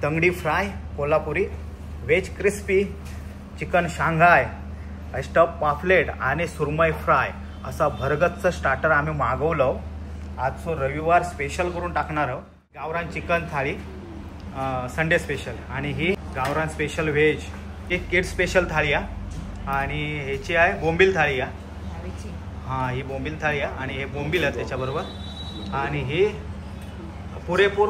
तंगडी fry Kolhapuri, veg crispy, chicken Shanghai, stuff पापलेट आणि सुरमई fry असा भरगच्च स्टार्टर आम्ही मागवलं. आज रविवार स्पेशल करून टाकणार आहोत. गावरान चिकन थाळी संडे स्पेशल आणि ही गावरान स्पेशल व्हेज, एक किड स्पेशल थाळी आहे आणि ह्याची आहे बोंबील थाळी आहे. हां, ही बोंबील थाळी आहे आणि हे बोंबील आहे त्याच्याबरोबर. आणि ही पुरेपूर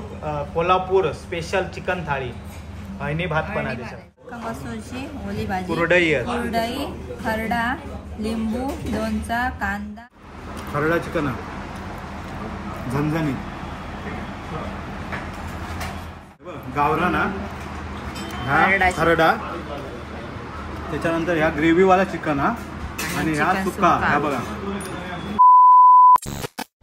कोल्हापूर स्पेशल चिकन थाळी आणि भात पण आहे त्याच्यात. मसूरची ओली भाजी, कुरडई, खरडा, लिंबू, लोणचा, कांदा. खरडा चिकन झणझणीत, गावरान हा खरडा, त्याच्यानंतर ह्या ग्रेव्हीवाला चिकन हा आणि ह्या सुक्का. ह्या बघा.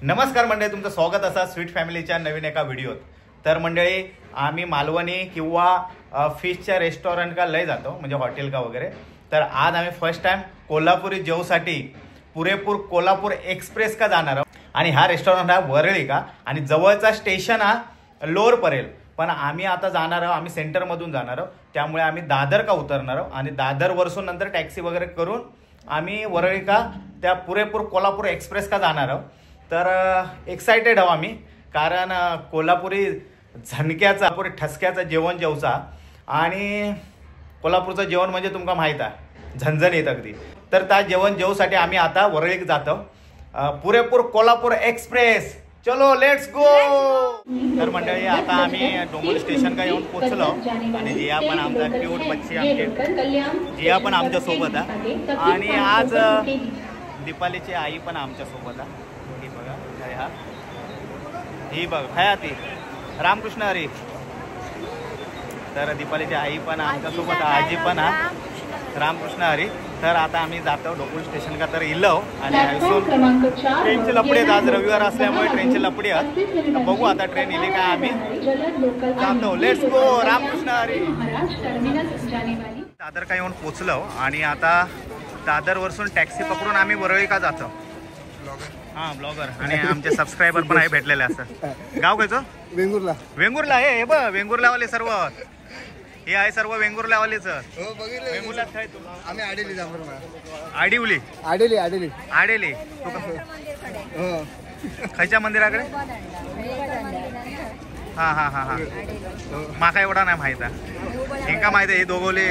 नमस्कार मंडळी, तुमचं स्वागत असा स्वीट फॅमिलीच्या नवीन एका व्हिडिओत. तर मंडळी, आम्ही मालवणी किंवा फिशच्या रेस्टॉरंट का लय जातो, म्हणजे हॉटेल का वगैरे. तर आज आम्ही फर्स्ट टाइम कोल्हापुरी जेवसाठी पुरेपूर कोल्हापूर एक्सप्रेस का जाणार आहोत. आणि हा रेस्टॉरंट हा वरळी का आणि जवळचा स्टेशन हा लोअर परेल. पण आम्ही आता जाणार आहोत, आम्ही सेंटरमधून जाणार आहोत, त्यामुळे आम्ही दादर का उतरणार आहोत आणि दादर वरसून नंतर टॅक्सी वगैरे करून आम्ही वरळी का त्या पुरेपूर कोल्हापूर एक्सप्रेस का जाणार आहोत. तर एक्सायटेड आहोत आम्ही, कारण कोल्हापुरी झणक्याचा पुरी ठसक्याचं जेवण जेवचा आणि कोल्हापूरचं जेवण म्हणजे तुमका माहीत आहे झणझणीत अगदी. तर त्या जेवण जेवसाठी आम्ही आता वरळीक जातो. पुरेपूर कोल्हापूर एक्सप्रेस, चलो लेट्स गो. तर मंडळी, आता आम्ही डोंबिवली स्टेशन का येऊन पोचलो आणि जिया पण आमचा क्यूट बच्ची आमची जिया पण आमच्या सोबत आहे आणि आज दीपालीची आई पण आमच्या सोबत आहे. ही बघा काय हा, ही बघ काय ती रामकृष्ण हरी. तर दीपालीची आई पण आमच्या सोबत, आजी पण आहे रामकृष्ण हरी. तर आता आम्ही जातो डोंबिवली स्टेशन का तर इल्लो आणि ट्रेनची लपडी आहेत. आज रविवार असल्यामुळे ट्रेनची लपडी आहेत. तर बघू आता ट्रेन इली काय, आम्ही जातो. Let's go. रामकृष्ण हरी. दादर का येऊन पोचलो आणि आता दादरवरसून टॅक्सी पकडून आम्ही वरळी का जातो. हां, ब्लॉगर आणि आमचे सबस्क्रायबर पण आहे भेटलेले. असं गाव खायचं वेंगुर्ला. वेंगुर्ला हे बघ, वेंगुर्लावाले सर्व हे आहे, सर्व वेंगुर्लावालेच. वेंगुर्ला आम्ही आडेली आडिवली आडेली आडेली आडेली. खायच्या मंदिराकडे. हां हां हां हां, माका एवढा नाही माहित आहे. इंका माहिती आहे हे दोघोली.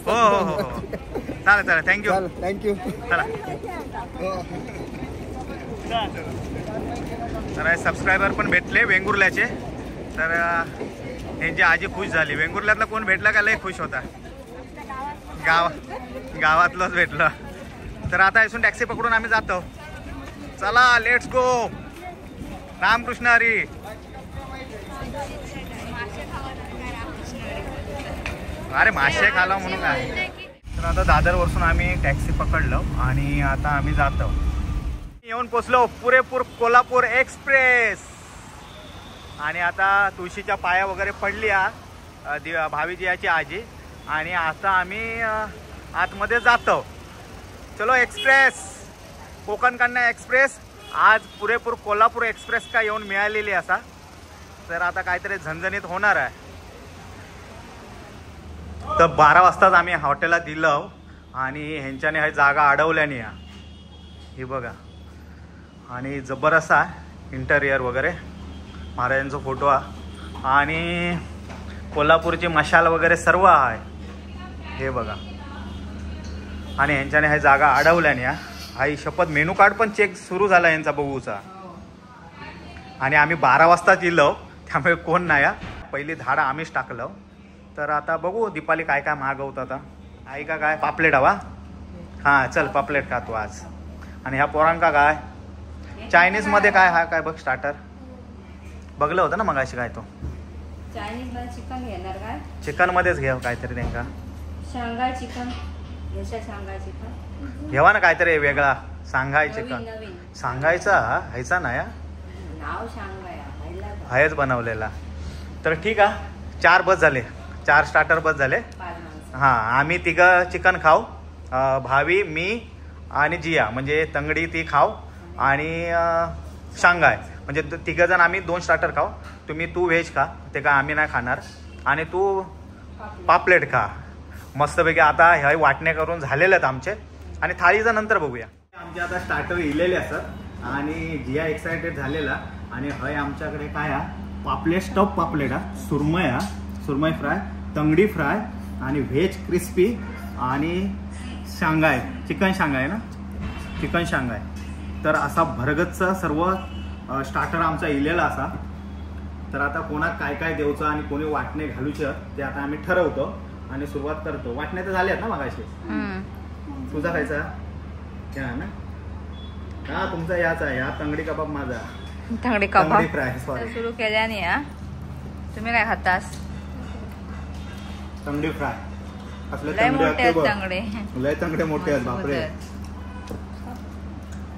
हो हो हो हो, चालेल चालेल, थँक्यू थँक्यू. चला. तर सबस्क्रायबर पण भेटले वेंगुर्ल्याचे. तर त्यांची आजी खुश झाली. वेंगुर्ल्यातला कोण भेटला का लय खुश होता. गावातलंच भेटलं. तर आता इथून टॅक्सी पकडून आम्ही जातो. चला लेट्स गो. रामकृष्ण हरी. अरे मासे खाला म्हणून काय. तर आता दादरवरसून आम्ही टॅक्सी पकडलो आणि आता आम्ही जातो. येऊन पोचलो पुरेपूर कोल्हापूर एक्सप्रेस. आणि आता तुळशीच्या पाया वगैरे पडल्या भावीजीयाची आजी आणि आता आम्ही आतमध्ये जातो. चलो एक्सप्रेस, कोकण कन्या एक्सप्रेस आज पुरेपूर कोल्हापूर एक्सप्रेस का येऊन मिळालेली असा. तर आता काहीतरी झणझणीत होणार आहे. तर 12 वाजताच आम्ही हॉटेलला दिलं आणि ह्यांच्याने ही जागा अडवल्याने ही बघा. आणि जबरदस्त आहे इंटेरियर वगैरे, महाराजांचा फोटो आहे आणि कोल्हापूरची मशाल वगैरे सर्व आहे हे बघा. आणि ह्यांच्याने ही जागा अडवल्याने आई शपथ मेनू कार्ड पण चेक सुरू झाला यांचा बघूचा. आणि आम्ही 12 वाजताच दिलो, त्यामुळे कोण नाही. पहिली धाडा आम्हीच टाकलं. तर आता बघू दीपाली काय काय मागवतं. आता आई का काय पापलेट हवा. हां चल पापलेट खातो आज. आणि ह्या पोरांका काय चायनीजमध्ये काय हा काय बघ स्टार्टर बघलं होतं ना मग अशी काय. तो चायनीज चिकन घेणार काय, चिकन मध्येच घ्यावं काहीतरी त्यांका. शांघाय चिकन शांघाय चिकन घेवा ना काहीतरी वेगळा. सांघाय चिकन सांगायचा ह्याचा नाही नाव शांघाय हेच बनवलेला. तर ठीक आहे, 4 बस झाले, 4 स्टार्टर बस झाले. हां आम्ही 3 चिकन खाऊ, भावी मी आणि जिया म्हणजे तंगडी ती खाऊ आणि शांघाय म्हणजे 3 जण आम्ही 2 स्टार्टर खाऊ तू व्हेज खा, ते काय आम्ही नाही खाणार, आणि तू पापलेट खा मस्तपैकी. आता ह्या वाटणे करून झालेले आहेत आमचे, आणि थाळीचा नंतर बघूया. आमचे आता स्टार्टर इलेले असतात आणि जिया एक्सायटेड झालेला. आणि हय आमच्याकडे काय हा पापलेट, स्टफ पापलेट हा, सुरमई फ्राय, तंगडी फ्राय आणि व्हेज क्रिस्पी आणि शांघाय, चिकन शांघाय ना, चिकन शांघाय. तर असा भरगतचा सर्व स्टार्टर आमचा इलेला असा. तर आता कोणाक काय काय द्यायचं आणि कोणी वाटणे घालूचे ते आता आम्ही ठरवतो आणि सुरुवात करतो. वाटणे तर झाले आहेत ना मगाशी? तुझा खायचा ना? हा तुमचा याच आहे, हा तंगडी कबाब माझा, तंगडी कबाब फ्राय. सॉरी, सुरू केल्याने. तुम्ही काय खातास? तंगडी फ्राय. लय मोठे आहेत तंगडे, लय तंगडे मोठे आहेत बापरे.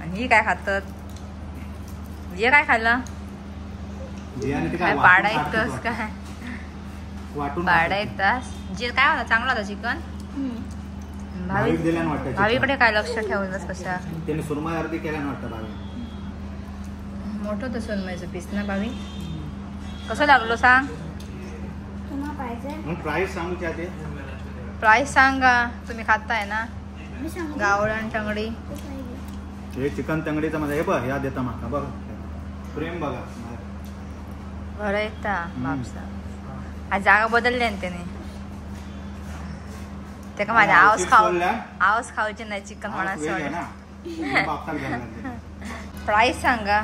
आणि ही काय खातात? जे काय खाल्लं? काय पाडा एक तास काय वाटून पाडा एक तास. जे काय होतं चांगलं होतं चिकन. भावीकडे काय लक्ष ठेवलंस? कशा त्याने सुरमई अर्धी केल्यानं वाटतं भावी. मोठं होतं सुरमईचं पीस ना भावी. कसं लागलो सांग? प्राईस सांगू ते. प्राईस सांगा. तुम्ही खाताय ना गावरान तंगडी. हे चिकन तंगडीचं माझं हे बघ, या देता माका बघ, प्रेम बघा बरं येता बापसा. आज जागा बदलली ना त्याने. ते का माझ्या आवाज खाऊचे नाही चिकन म्हणा. प्राईस सांगा.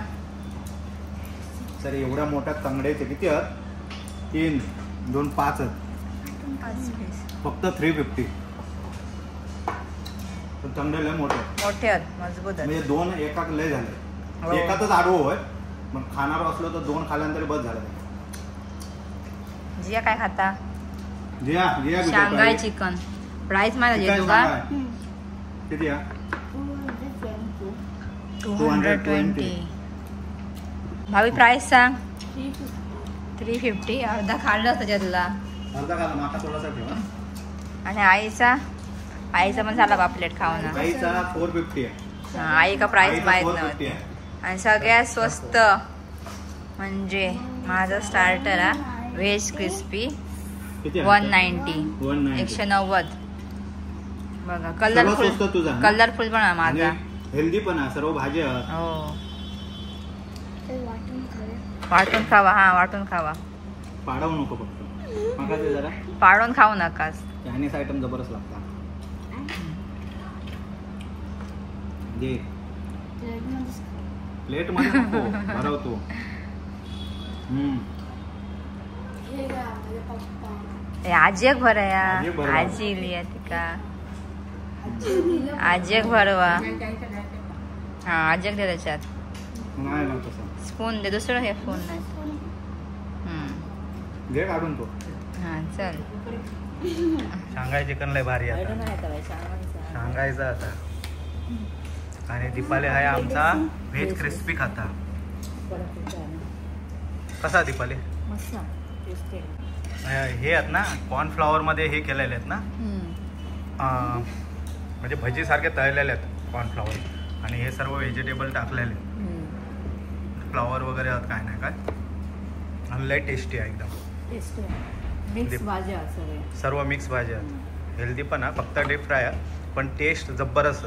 सर एवढ्या मोठ्या तंगड्याचे किती आहेत? 3, 2, 5 फक्त 350. तंगडे लय मोठे आहेत, मजबूत आहेत. म्हणजे 2 एकात लय झाले. एकातच आडवं होय, मग खाणार असलो तर 2 खाल्यानंतर बस झालं. जिया काय खाता? जिया शांघाय चिकन. प्राइस माझा देतो का? किती आहे? 220. भावी प्राइस सांग. 350. अर्धा खाल्ला त्याच्यातला. अर्धा खाल्ला, माका थोडासा ठेवा. आणि आईचा पण झाला पापलेट खाऊन. आईचा 450 आहे. आई का प्राइस माहित नव्हती. आणि सगळ्यात स्वस्त म्हणजे माझा स्टार्टर आहे व्हेज क्रिस्पी 190. 190 बघा. कलरफुल पण आहे माझा. हेल्दी पण आहे, सर्व भाज्या. हो वाटून खावा. हा वाटून खावा, पाडवू नको फक्त. माका ते जरा पाडून खाऊ नकास. चायनीज आयटम जबरदस्त लागतात. जे प्लेट मध्ये नको भरवतो. आजी एक भर आजी इली आहे तिका. आजी एक भरवा. हा आजी एक दे त्याच्यात. स्पून दे, दुसरं हे स्पून नाही. घे काढून तो. हा चल. शांघाय चिकन लय भारी आहे. शांघायचा आता. आणि दीपाली आहे आमचा व्हेज क्रिस्पी खाता. कसा दीपाली? हे आहेत ना कॉर्नफ्लॉवर मध्ये हे केलेले आहेत ना, म्हणजे भजी सारखे तळलेले आहेत कॉर्नफ्लॉवर. आणि हे सर्व व्हेजिटेबल टाकलेले, फ्लॉवर वगैरे आहेत काय नाही काय. आणि लय टेस्टी आहे एकदम. मिक्स भाज्या सर्व मिक्स भाज्या आहेत. हेल्दी पण आहे, फक्त डीप फ्राय आहे पण टेस्ट जबरदस्त.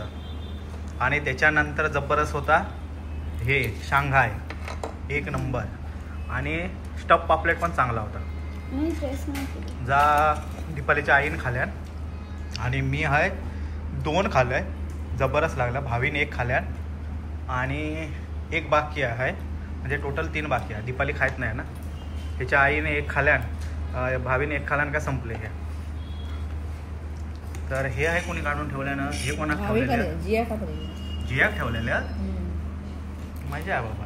आणि त्याच्यानंतर जबरदस्त होता हे शांघाय, एक नंबर. आणि स्टफ पापलेट पण चांगला होता. जा दीपालीच्या आईन खाल्यान आणि मी आहे 2 खाल्लंय, जबरदस्त लागला. भावीने 1 खाल्यान आणि 1 बाकी आहे, म्हणजे टोटल 3 बाकी आहे. दीपाली खायत नाही ना. त्याच्या आईने 1 खाल्यान, भावीने 1 खाल्यान का संपले हे. तर हे आहे कोणी काढून ठेवल्यानं. हे कोणाक ठेवलेले? जिया ठेवलेले. मजा आहे बाबा.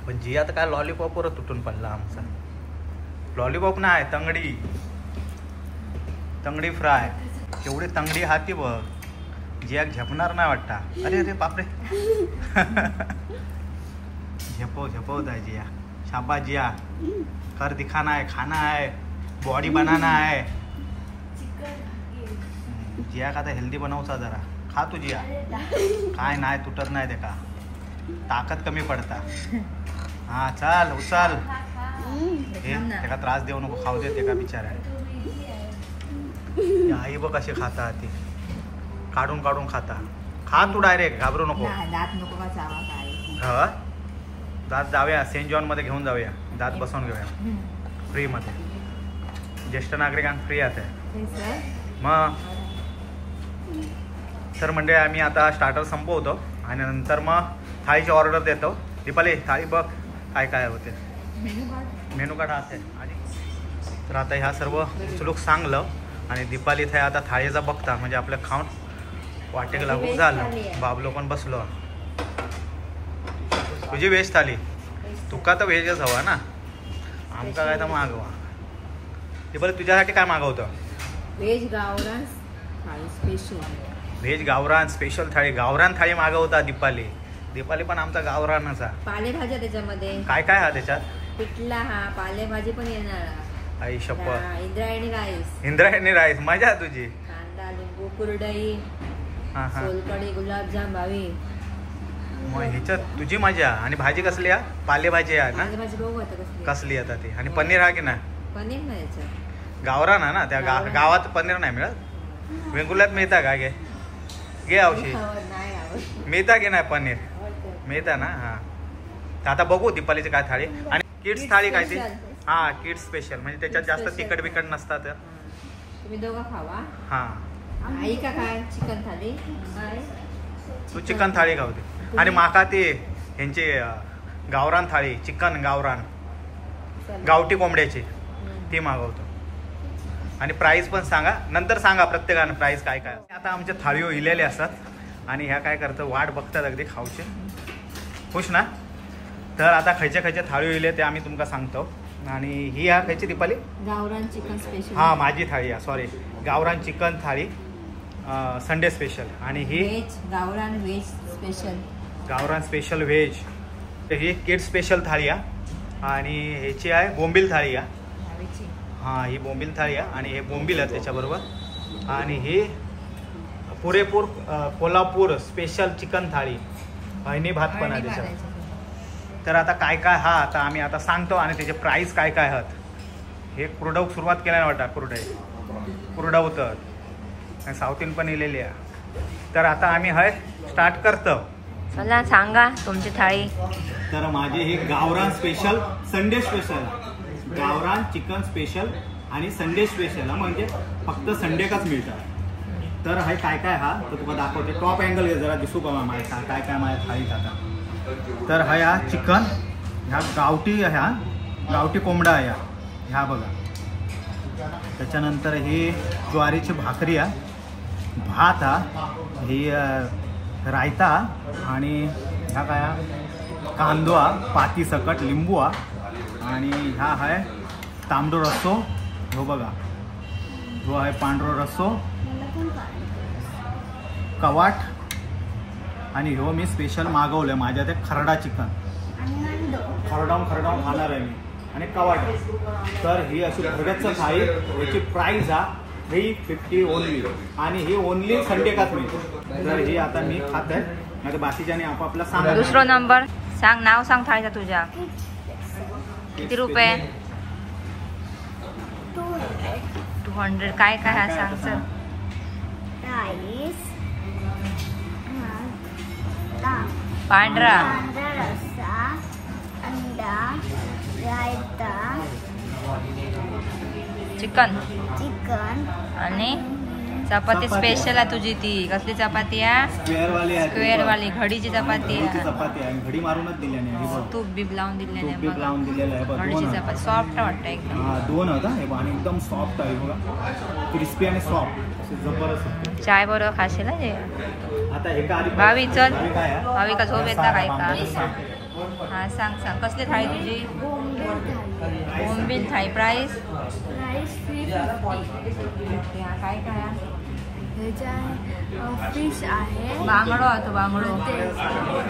पण जिया तर काय लॉलीपॉपवर तुटून पडला आमचा. लॉलीपॉप नाही, तंगडी फ्राय. एवढी तंगडी हाती बघ. जिया झेपणार नाही वाटता. अरे अरे बापरे. झेपवत आहे जिया. शाबा जिया, कर दिखाना है, खाना है, बॉडी बनाना है. जिया का तर हेल्दी बनवचा जरा. खा तू जिया. काय नाही तुटत नाही ते का. ताकद कमी पडता. हा चल उचल. हे त्याला त्रास देऊ नको, खाऊ दे ते का बिचारा. आई बघ कशी खाता ती, काढून काढून खाता. खा तू डायरेक्ट, घाबरू नको. दात नको का चावा काय. हा दात जाऊया सेंट जॉन मध्ये घेऊन जाऊया, दात बसवून घेऊया फ्री मध्ये. ज्येष्ठ नागरिकांना फ्री आहे मग. तर म्हणजे आम्ही आता स्टार्टर संपवतो आणि नंतर मग थाळीची ऑर्डर देतो. दीपाली थाळी बघ काय काय होते, मेनू कार्ड आहे. आणि तर आता ह्या सर्व उचलूक सांगलं आणि दीपाली थाय आता थाळीचा बघता म्हणजे आपल्या खाऊन वाटेक लागू झालं. बाबलो पण बसलो. तुझी व्हेज थाली, तुका तर व्हेजच हवा ना, आमका काय तर मागवा. दीपाली तुझ्यासाठी काय मागवतं? व्हेज गावरान थाळी स्पेशल. व्हेज गावरान स्पेशल थाळी, गावरान थाळी मागवता दीपाली. दीपाली पण आमचा गावरानच आहे. पालेभाज्या त्याच्यामध्ये काय काय हा त्याच्यात? पिठला हा पालेभाजी पण येणार. आई शपथ. इंद्रायणी राईस. इंद्रायणी राईस, मजा तुझी. कांदा लिंबू कुरडई, हा हा. सोलकढी गुलाबजाम भावी. मग ह्याच्यात तुझी मजा. आणि भाजी कसली आहे? पालेभाजी आहे ना. पालेभाजी बघू आता कसली आता ती. आणि पनीर आहे की नाही? पनीर नाही याच्यात. गावरान आहे ना त्या गावात पनीर नाही मिळत. वेंगुर्ल्यात मिळता का? घे घे औषध. नाही आवडत. मिळता की नाही पनीर? मिळता ना. हा तर आता बघू दीपालीची काय थाळी. आणि किड्स थाळी काय ती? हा किड्स स्पेशल, म्हणजे त्याच्यात जास्त तिखट बिकट नसतात. तुम्ही दोघं खावा. हा आई का काय चिकन थाली. तू चिकन थाळी खावते. आणि माका ती ह्यांची गावरान थाळी, चिकन गावरान गावठी कोंबड्याची ती मागवतो. आणि प्राईस पण सांगा, नंतर सांगा प्रत्येकानं प्राईस काय काय. आता आमच्या थाळीवर इलेले असतात आणि ह्या काय करतं वाट बघतात अगदी खाऊचे. खुश ना. तर आता खयच्या खयच्या थाळी इले ते आम्ही तुमका सांगतो. आणि ही ह्या खायची दीपाली? गावरान चिकन स्पेशल. हा माझी थाळी आहे, सॉरी, गावरान चिकन थाळी संडे स्पेशल. आणि ही व्हेज गावरान व्हेज स्पेशल. गावरान स्पेशल व्हेज. तर ही किड्स स्पेशल थाळी आहे. आणि ह्याची आहे बोंबील थाळी आहे. हां ही बोंबील थाळी आहे आणि हे बोंबील आहे त्याच्याबरोबर. आणि ही पुरेपूर कोल्हापूर स्पेशल चिकन थाळी, अळणी भात पण आहे त्याच्यात. तर आता काय काय हा आता आम्ही आता सांगतो आणि त्याचे प्राईस काय काय आहेत. हे कुरडव सुरुवात केल्याने वाटतं. कुरडवतं साऊथीन पण इलेली आहे. तर आता आम्ही हय स्टार्ट करतो. चला सांगा तुमची थाळी. तर माझी ही गावरान स्पेशल संडे स्पेशल, गावरान चिकन स्पेशल आणि संडे स्पेशल, म्हणजे फक्त संडेकाच मिळतात. तर हे काय काय हा तर तुला दाखवते. टॉप अँगल घे जरा, दिसू का माझ्या काय काय माझ्या थाळीत आता. तर हा चिकन, ह्या गावठी कोंबडा आहे ह्या बघा. त्याच्यानंतर ही ज्वारीची भाकरी आहे, भात हा, ही रायता आणि ह्या काय कांदो हा, पाती सकट लिंबू हा. आणि ह्या आहे तांबडो रस्सो, हो बघा जो आहे पांढरो रस्सो, कवाट. आणि हो मी स्पेशल मागवलं माझ्या ते खरडा चिकन, खरडावून खाणार आहे मी. आणि कवाट. तर ही अशी भरगतचं थाळी. याची प्राईस हा 350 ओनली. आणि ही ओनली संडे काच मिळते. तर ही आता मी खात आहे, नाही तर बाकीच्याने आपापला सांगा. दुसरा नंबर सांग, नाव सांग थाळीचा तुझ्या. किती रुपये? 200. काय काय हा सांग सर. पांढरा रस्सा, अंडा, रायता, चिकन आणि चपाती स्पेशल आहे तुझी. ती कसली चपाती आहे? स्क्वेअर वाली घडीची चपाती आहे. घडी मारूनच दिल्याने तूप बीप लावून दिल्याने लावून दिलेलं आहे. घडीची चपाती सॉफ्ट वाटतं एकदम. दोन होता आणि एकदम सॉफ्ट आहे बघा, क्रिस्पी आणि सॉफ्ट जबरदस्त. चाय बरोबर खाशील ना जे. आता हे का भावी चल, भावी का झोप येता काय का? हा सांग सांग कसली थाळी तुझी? बोंबील थाळी. प्राईस? काय काय फिश आहे, बांगडो आहे. तो बांगडो,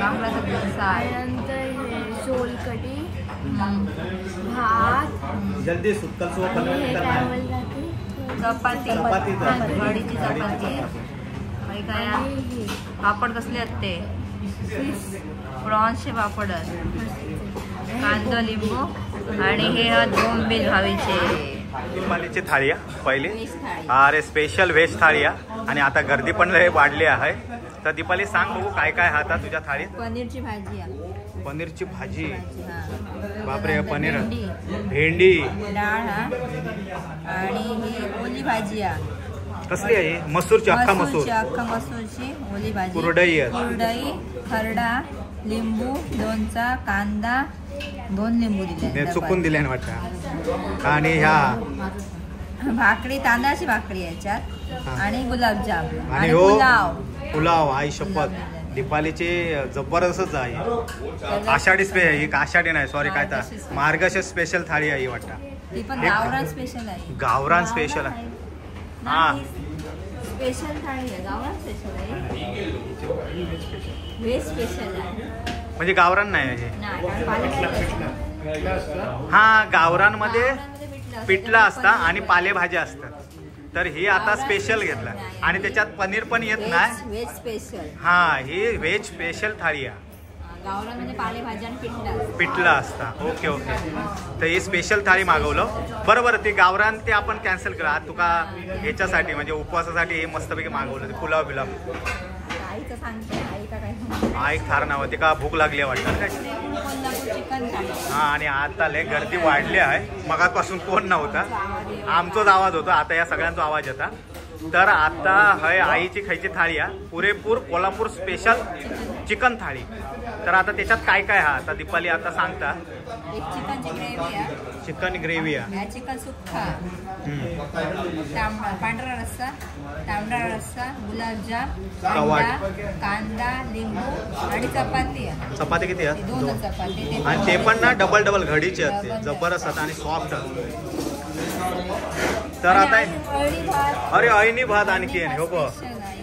बांगडाचा पिस्सा आहे. त्यानंतर सोलकढी, भात, जल्दी सुक्कल सो चपाती, घडीची चपाती. काय पापड कसले आहेत ते? प्रॉन्सचे पापड आहेत. कांदा लिंबू आणि हे बोंबील भावीचे दीपावलीची थाळी आहे पहिली. व्हेज थाळी. अरे स्पेशल व्हेज थाळी आहे आणि आता गर्दी पण लय वाढली आहे. तर दीपाली सांग बघू काय काय आता तुझ्या थाळीत. पनीरची भाजी आहे. पनीरची भाजी. हा. बापरे पनीर. भेंडी. भेंडी. डाळ हा आणि ही ओली भाजी आहे. कसली आहे? मसूरची अख्खा मसूर. अख्खा मसूरची ओली भाजी. कुरडई आहे. कुरडई, खरडा, लिंबू, लोणचा, कांदा, 2 लिंबू दिले. चुकून दिले वाटतं. आणि ह्या भाकरी, तांदळाची भाकरी याच्यात आणि गुलाबजाम आणि आणि पुलाव. पुलाव. आई शपथ दीपालीची जबरदस्तच आहे. आषाढी ही आषाढी नाही सॉरी काय तर मार्गशीर्ष स्पेशल थाळी आहे वाटतं. ती पण गावरान स्पेशल आहे. गावरान स्पेशल आहे. हा स्पेशल थाळी आहे. गावरान स्पेशल आहे. व्हेज स्पेशल आहे. म्हणजे गावरान नाही आहे. नाही, कारण पालेभाजी हा गावरानमध्ये गावरानमध्ये पिठलं असतं आणि पालेभाज्या असतात. तर ही आता स्पेशल घेतला आणि त्याच्यात पनीर पण येत नाही. Veg special. हा ही व्हेज स्पेशल थाळी आहे. गावरानमध्ये पालेभाजी आणि पिठलं असतं. Okay okay. तर ही स्पेशल थाळी मागवलं. बरोबर ती गावरान ते आपण कॅन्सल केलं. आज तुका ह्याच्यासाठी म्हणजे उपवासासाठी हे मस्तपैकी मागवलं ते पुलाव बिलाव. आईचं सांगते. आई का काय हा एक थार नाव ती का भूक लागली वाटतं काय. कोल्हापूर चिकन थाळी. हा आणि आता लय गर्दी वाढली आहे. मगापासून कोण नव्हता. आमचाच आवाज होता. आता या सगळ्यांचा आवाज येता. तर आता हय आईची खायची थाळी आहे. पुरेपूर कोल्हापूर स्पेशल चिकन थाळी. तर आता त्याच्यात काय काय हा आता दीपाली आता सांगता. एक चिकनची ग्रेव्ही आहे. चिकन ग्रेव्ही आहे. चिकन सुक्का, पांढरा रस्सा, तांबडा रस्सा, गुलाबजाम, कांदा, लिंबू आणि चपाती आहे. चपाती किती आहे? 2 चपाती. आणि ते पण ना डबल डबल घडीचे असते. जबरदस्त असतात आणि सॉफ्ट असतात. तर आता अरे अळणी भात आणखी आहे. हो बघ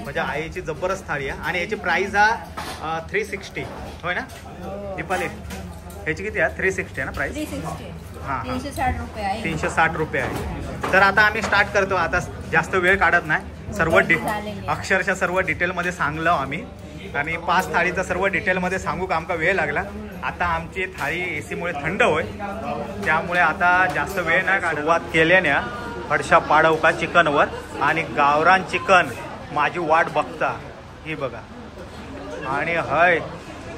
म्हणजे आईची जबरदस्त थाळी आहे. आणि याची प्राइस हा 360 होय ना दीपाली. ह्याची किती आहे? 360 आहे ना प्राइस. 360. हां 360 रुपये आहे. 360 रुपये आहे. तर आता आम्ही स्टार्ट करतो. आता जास्त वेळ काढत नाही. सर्व अक्षरशः सर्व डिटेलमध्ये सांगलो आम्ही. आणि 5 थाळीचा सर्व डिटेलमध्ये सांगू का आमका वेळ लागला. आता आमची थाळी एसीमुळे थंड होय. त्यामुळे आता जास्त वेळ नाही काढत. सुरुवात केल्याने हडशा पाडव का चिकनवर आणि गावरान चिकन माझी वाट बघता ही बघा. आणि हय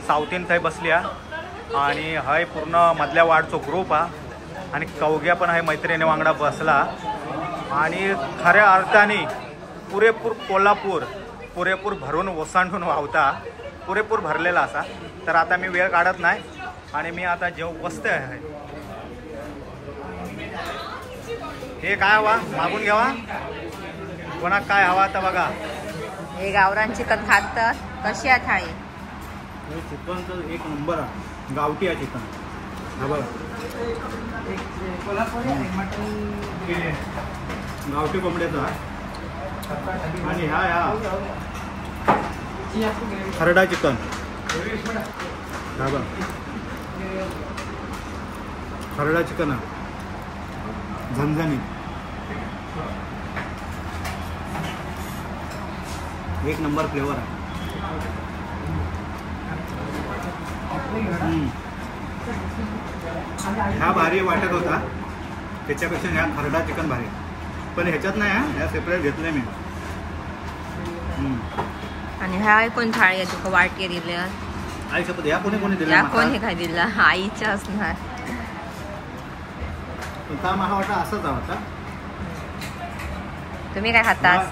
साऊथीन थंय बसली आणि हय पूर्ण मधल्या वाडचो ग्रुप हा. आणि कवग्या पण आहे मैत्रिणी वांगडा बसला. आणि खऱ्या अर्थाने पुरेपूर कोल्हापूर पुरेपूर भरून ओसांडून वावता. पुरेपूर भरलेला असा. तर आता मी वेळ काढत नाही आणि मी आता जेव्हा बसते आहे. हे काय हवा मागून घ्यावा. कोणाक काय हवा आता बघा. हे गावरान चिकन खातात. कशी आहे थाळी? चिकनचं एक नंबर आहे. गावठी आहे चिकन. हा बघा गावठी कोंबड्याचा. आणि ह्या खरडा चिकन. हा बघा खरडा चिकन आहे. झणझणीत एक नंबर फ्लेवर आहे. ह्या भारी वाटत होता. त्याच्यापेक्षा ह्या खरडा चिकन भारी. पण ह्याच्यात नाही हा. ह्या सेपरेट घेतलंय मी. आणि ह्या कोण थाळी आहे तुका वाटके दिल्या? आई शपथ ह्या कोणी कोणी दिल्या? या कोण हे काय दिला? आईच्या असणार. मला वाटतं असंच होता. तुम्ही काय खातास?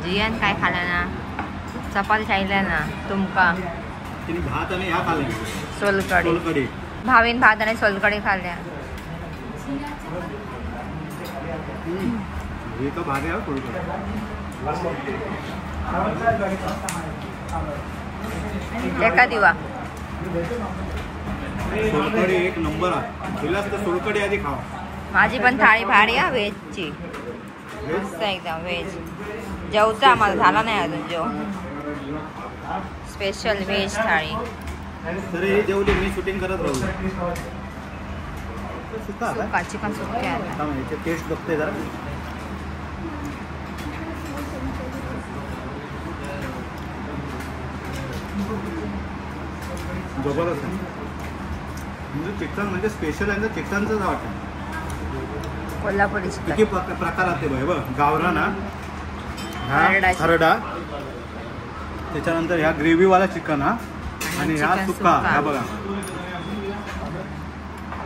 जियान काय खाला ना? चपाती खायला ना तुमका? तिने भात आणि ह्या खाल्ल्या. सोलकढी. भावीन भात आणि सोलकढी खाल्ल्या. हे तर भारी आहे सोलकढी. एका दिवा सोलकढी एक नंबर आहे. तिलाच तर सोलकढी आधी खावा. माझी पण थाळी भारी आहे व्हेजची. मस्त एकदम व्हेज. जेवतं आम्हाला झाला नाही अजून जेव. स्पेशल व्हेज थाळी. तर हे जेवढे मी शूटिंग करत राहू. सुका चिकन सुके आहे. टेस्ट बघते जरा. जबरदस्त आहे. म्हणजे चिकन म्हणजे स्पेशल आहे, चिकनचंच वाटतं. कोल्हापुरी किती चिकन प्रकार असते बघ. गावरान हा हरडाची. हरडा, त्याच्यानंतर ह्या ग्रेव्हीवाला चिकन हा, आणि ह्या चिकन सुक्का सुक्का. हा बघा.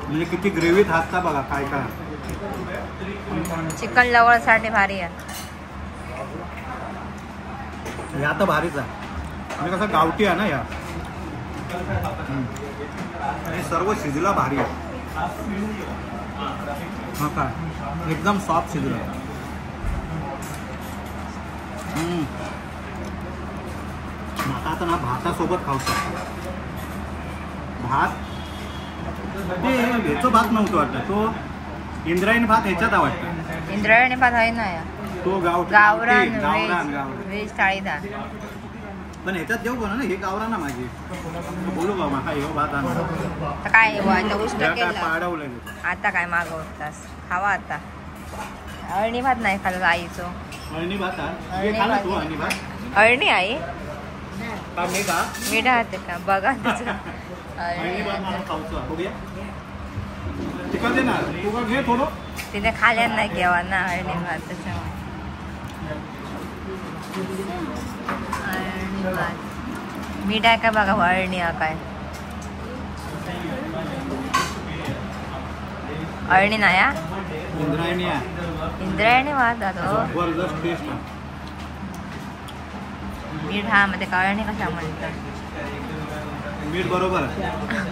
म्हणजे किती ग्रेव्हीत हातचा बघा काय काय. चिकन लवळसाठी भारी आहे. ह्या तर भारीच आहे. म्हणजे कसं गावठी आहे ना या. आणि सर्व शिजला भारी आहे. हा काय एकदम सॉफ्ट शिजला. आता ना भातासोबत खाऊ शकतो. भात ते ह्याचं भात नव्हतं वाटतं, तो इंद्रायणी भात ह्याच्यात वाटतं. इंद्रायणी भात आहे ना या. तो गावरान गावरान व्हेज थाळीदार. पण ह्याच्यात देऊ कोणा ना, हे गावरान ना माझी बोलू का हा हे भात आणा. आता काय आता उष्ट काय केलं. पाडवलं. आता काय मागवतास, खावा आता. अळणी भात नाही खाल्लं आईचो. अळणी भात अळणी खाला भात. तू अळणी भात अळणी आई का मी का मीठ राहते का बघा तिचं. अळणी भात मला खाऊचं बघूया. तिकडे ना तू का घे थोडं. तिने खाल्या नाही केव्हा ना अळणी भात, त्याच्यामुळे. अळणी भात मीठ आहे का बघा. अळणी हा काय अळणी नाही हा. इंद्रायणी आहे. इंद्रायणी भात आता जबरदस्त टेस्ट आहे. मीठ हा मध्ये अळणी कशा म्हणतात. मीठ बरोबर आहे.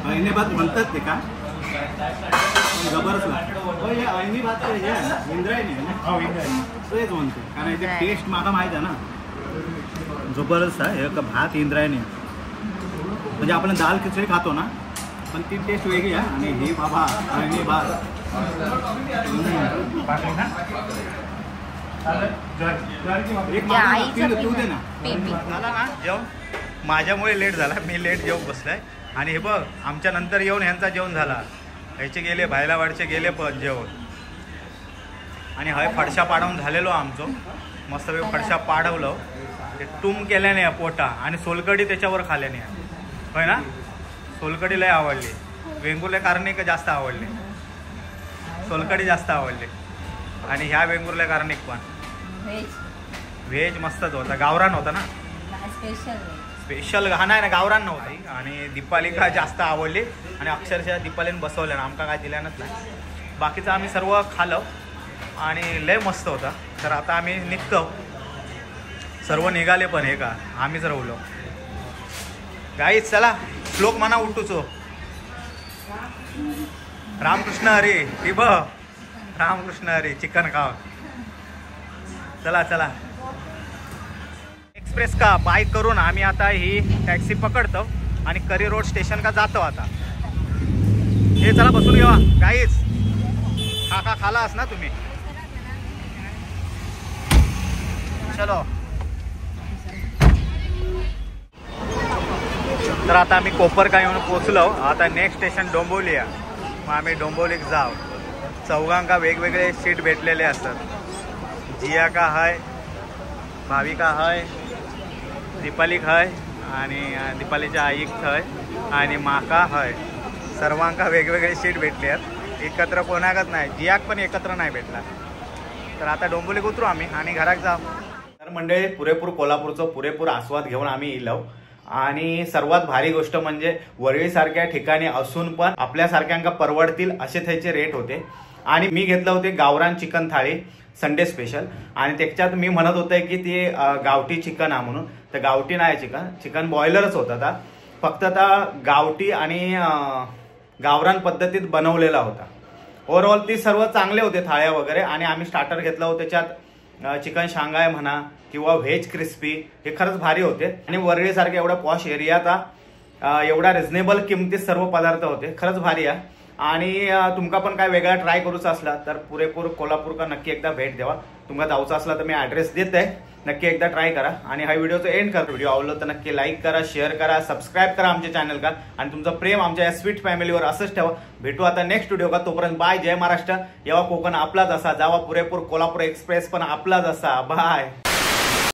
अळणी भात म्हणतात ते का जबरदस्त लागतं. हे अळणी भात हे इंद्रायणी आहे ना. तेच म्हणते कारण याची टेस्ट मला माहिती आहे ना. जबरदस्त आहे. हे भात इंद्रायणी आहे. म्हणजे आपण दाल खिचडी खातो ना, पण ती टेस्ट वेगळी आहे. आणि हे बाबा अळणी भात झाला ना जेवण. माझ्यामुळे लेट झाला, मी लेट जेवण बसलाय. आणि हे बघ आमच्या नंतर येऊन ह्यांचा जेवण झाला. ह्याचे गेले भायलावाडचे गेले पण जेवण. आणि हय फडशा पाडवून झालेलो आमचो. मस्त फडशा पाडवलं. ते टूम केल्याने पोटा आणि सोलकडी त्याच्यावर खाल्याने होय ना. सोलकडी लय आवडली. वेंगुर्ले कारणे का जास्त आवडले. सोलकडी जास्त आवडली. आणि ह्या वेंगुर्ले कारणे पण व्हेज मस्तच होता. गावरान होता ना. स्पेशल हा नाही ना, गावरान नव्हता. आणि दीपालिका जास्त आवडली. आणि अक्षरशः दीपालीने बसवलं ना, आमका काय दिल्यानंच नाही. बाकीचं आम्ही सर्व खाल्लं आणि लय मस्त होता. तर आता आम्ही निघतो. सर्व निघाले पण हे का आम्हीच राहलो. गाईच चला श्लोक म्हणा उठूचो. रामकृष्ण हरी ती ब रामकृष्ण हरी. चिकन खावा. चला चला. एक्सप्रेस का बाईक करून आम्ही आता ही टॅक्सी पकडतो आणि करी रोड स्टेशन का जातो आता. हे चला बसून घेवा काहीच. खा खालास ना तुम्ही. चलो. तर आता आम्ही कोपरका येऊन पोचलो. आता नेक्स्ट स्टेशन डोंबिवली आहे. मग आम्ही डोंबिवलीत जाऊ. चौघांका वेगवेगळे सीट भेटलेले असतात. जिया का हाय, भाविका हाय, दीपालिक हाय आणि दीपालीच्या आईक हाय आणि माका हाय. सर्वांका वेगवेगळे सीट भेटले आहेत. एकत्र कोणाकच नाही. जियाक पण एकत्र नाही भेटला. तर आता डोंबिवलीत उतरू आम्ही आणि घरात जाऊ. तर मंडळी पुरेपूर कोल्हापूरचं पुरेपूर आस्वाद घेऊन आम्ही इलो. आणि सर्वात भारी गोष्ट म्हणजे वरळीसारख्या ठिकाणी असून पण आपल्यासारख्यांका परवडतील असे त्याचे रेट होते. आणि मी घेतलं होते गावरान चिकन थाळी संडे स्पेशल. आणि त्याच्यात मी म्हणत होते की ते गावठी चिकन आहे म्हणून. तर गावठी नाही चिकन बॉयलरच होता. आता फक्त आता गावठी आणि गावरान पद्धतीत बनवलेला होता. ओव्हरऑल ती सर्व चांगले होते थाळ्या वगैरे. आणि आम्ही स्टार्टर घेतलं होतं त्याच्यात चिकन शांघाय म्हणा किंवा व्हेज क्रिस्पी. हे खरंच भारी होते. आणि वरळीसारख्या एवढा पॉश एरियाचा एवढा रिझनेबल किमतीत सर्व पदार्थ होते. खरंच भारी आहे. आणि तुमका पण काय वेगळा ट्राय करूचा असला तर पुरेपूर कोल्हापूर का नक्की एकदा भेट द्यावा. तुमका जाऊचा असला तर मी ॲड्रेस देते. नक्की एकदा ट्राय करा. आणि हा व्हिडिओचं एंड करा. व्हिडिओ आवडला तर नक्की लाईक करा, शेअर करा, सबस्क्राईब करा आमच्या चॅनल का. आणि तुमचं प्रेम आमच्या या स्वीट फॅमिलीवर असंच ठेवा. भेटू आता नेक्स्ट व्हिडिओ का. तोपर्यंत बाय. जय महाराष्ट्र. यावा कोकण आपलाच असा. जावा पुरेपूर कोल्हापूर एक्सप्रेस पण आपलाच असा. बाय.